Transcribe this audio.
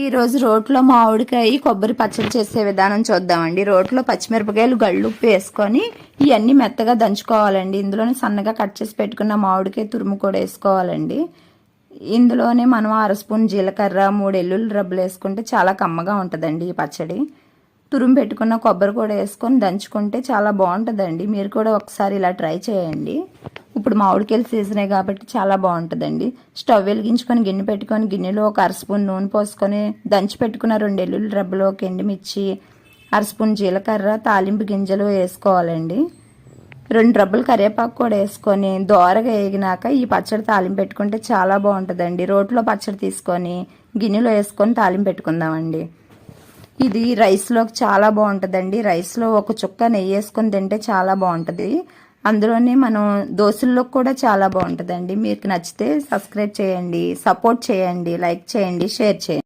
ఈ రోజు రోట్లో మామిడికాయ కొబ్బరి పచ్చడి చేసే విధానం చూద్దామండి. రోట్లో పచ్చిమిరపకాయలు గళ్ళుప్పు వేసుకొని ఇవన్నీ మెత్తగా దంచుకోవాలండి. ఇందులోనే సన్నగా కట్ చేసి పెట్టుకున్న మామిడికాయ తురుము కూడా వేసుకోవాలండి. ఇందులోనే మనం 1/2 స్పూన్ జీలకర్ర, 3 ఎల్లుల్లి రబ్బలు వేసుకుంటే చాలా కమ్మగా ఉంటుందండి ఈ పచ్చడి. తురుము పెట్టుకున్న కొబ్బరి కూడా వేసుకొని దంచుకుంటే చాలా బాగుంటుందండి. మీరు కూడా ఒకసారి ఇలా ట్రై చేయండి. ఇప్పుడు మామిడికాయలు సీజనే కాబట్టి చాలా బాగుంటుందండి. స్టవ్ వెలిగించుకొని గిన్నె పెట్టుకొని గిన్నెలో ఒక 1/2 స్పూన్ నూనె పోసుకొని దంచి పెట్టుకున్న 2 ఎల్లుల్లి రబ్బలు, ఒక ఎండుమిర్చి, 1/2 స్పూన్ జీలకర్ర, తాలింపు గింజలు వేసుకోవాలండి. 2 రబ్బలు కరివేపాకు కూడా వేసుకొని దోరగా వేగినాక ఈ పచ్చడి తాలింపు పెట్టుకుంటే చాలా బాగుంటుందండి. రోట్లో పచ్చడి తీసుకొని గిన్నెలో వేసుకొని తాలింపు పెట్టుకుందామండి. ఇది రైస్లోకి చాలా బాగుంటుందండి. రైస్లో ఒక చుక్క నెయ్యి వేసుకొని తింటే చాలా బాగుంటుంది. అందులోనే మనం దోశల్లోకి కూడా చాలా బాగుంటుందండి. మీకు నచ్చితే సబ్స్క్రైబ్ చేయండి, సపోర్ట్ చేయండి, లైక్ చేయండి, షేర్ చేయండి.